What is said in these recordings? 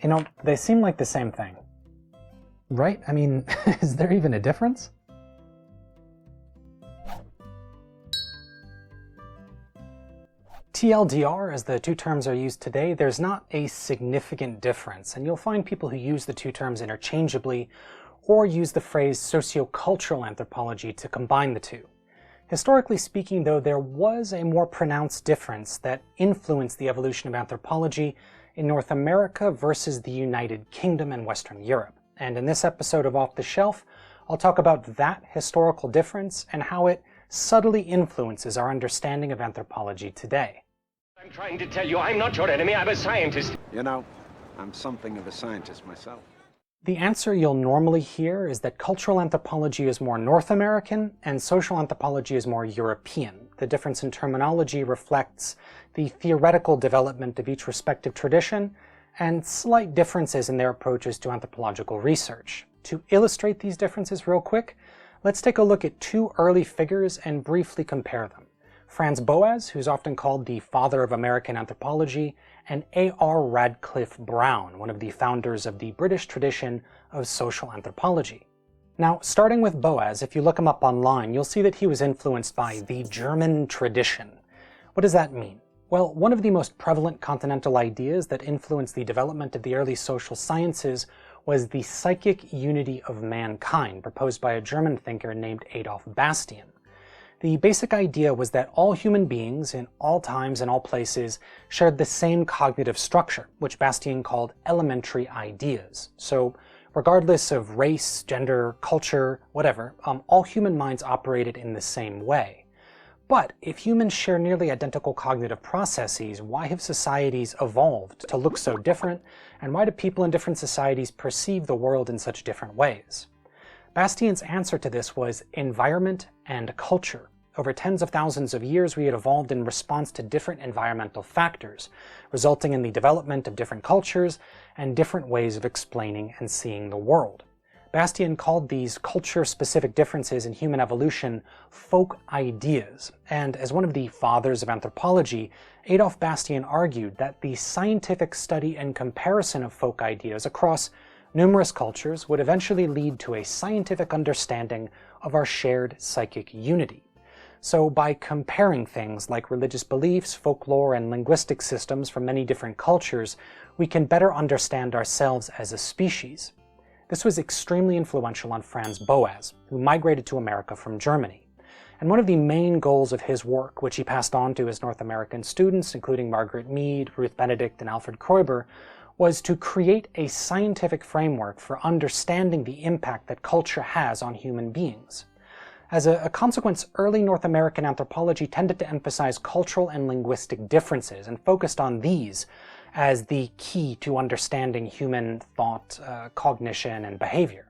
You know, they seem like the same thing. Right? I mean, is there even a difference? TLDR, as the two terms are used today, there's not a significant difference, and you'll find people who use the two terms interchangeably or use the phrase sociocultural anthropology to combine the two. Historically speaking, though, there was a more pronounced difference that influenced the evolution of anthropology in North America versus the United Kingdom and Western Europe. And in this episode of Off the Shelf, I'll talk about that historical difference and how it subtly influences our understanding of anthropology today. I'm trying to tell you, I'm not your enemy, I'm a scientist. You know, I'm something of a scientist myself. The answer you'll normally hear is that cultural anthropology is more North American and social anthropology is more European. The difference in terminology reflects the theoretical development of each respective tradition and slight differences in their approaches to anthropological research. To illustrate these differences real quick, let's take a look at two early figures and briefly compare them. Franz Boas, who's often called the father of American anthropology, and A.R. Radcliffe Brown, one of the founders of the British tradition of social anthropology. Now, starting with Boas, if you look him up online, you'll see that he was influenced by the German tradition. What does that mean? Well, one of the most prevalent continental ideas that influenced the development of the early social sciences was the psychic unity of mankind, proposed by a German thinker named Adolf Bastian. The basic idea was that all human beings, in all times and all places, shared the same cognitive structure, which Bastian called elementary ideas. So, regardless of race, gender, culture, whatever, all human minds operated in the same way. But if humans share nearly identical cognitive processes, why have societies evolved to look so different, and why do people in different societies perceive the world in such different ways? Bastian's answer to this was environment and culture. Over tens of thousands of years, we had evolved in response to different environmental factors, resulting in the development of different cultures and different ways of explaining and seeing the world. Bastian called these culture-specific differences in human evolution folk ideas, and as one of the fathers of anthropology, Adolf Bastian argued that the scientific study and comparison of folk ideas across numerous cultures would eventually lead to a scientific understanding of our shared psychic unity. So by comparing things like religious beliefs, folklore, and linguistic systems from many different cultures, we can better understand ourselves as a species. This was extremely influential on Franz Boas, who migrated to America from Germany. And one of the main goals of his work, which he passed on to his North American students, including Margaret Mead, Ruth Benedict, and Alfred Kreuber, was to create a scientific framework for understanding the impact that culture has on human beings. As a consequence, early North American anthropology tended to emphasize cultural and linguistic differences and focused on these as the key to understanding human thought, cognition, and behavior.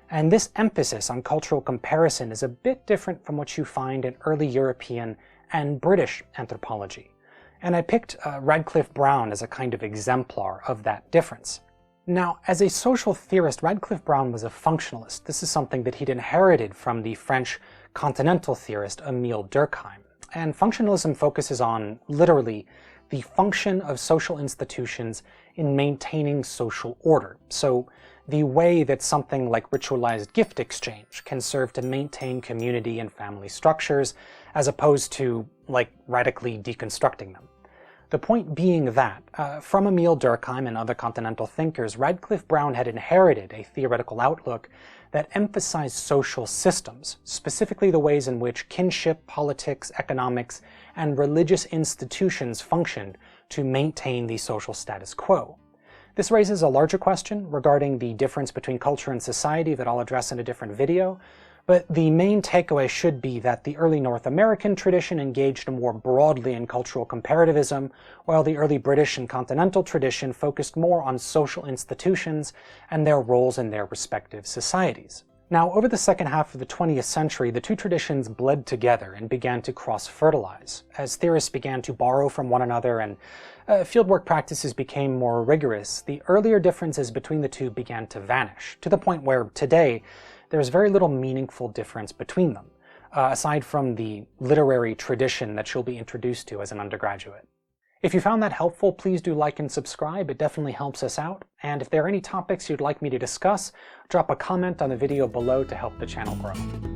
And this emphasis on cultural comparison is a bit different from what you find in early European and British anthropology. And I picked Radcliffe Brown as a kind of exemplar of that difference. Now, as a social theorist, Radcliffe Brown was a functionalist. This is something that he'd inherited from the French continental theorist Émile Durkheim. And functionalism focuses on, literally, the function of social institutions in maintaining social order. So, the way that something like ritualized gift exchange can serve to maintain community and family structures, as opposed to, like, radically deconstructing them. The point being that, from Émile Durkheim and other continental thinkers, Radcliffe Brown had inherited a theoretical outlook that emphasized social systems, specifically the ways in which kinship, politics, economics, and religious institutions functioned to maintain the social status quo. This raises a larger question regarding the difference between culture and society that I'll address in a different video, but the main takeaway should be that the early North American tradition engaged more broadly in cultural comparativism, while the early British and continental tradition focused more on social institutions and their roles in their respective societies. Now, over the second half of the 20th century, the two traditions bled together and began to cross-fertilize, as theorists began to borrow from one another and fieldwork practices became more rigorous. The earlier differences between the two began to vanish, to the point where today, there's very little meaningful difference between them, aside from the literary tradition that you'll be introduced to as an undergraduate. If you found that helpful, please do like and subscribe. It definitely helps us out. And if there are any topics you'd like me to discuss, drop a comment on the video below to help the channel grow.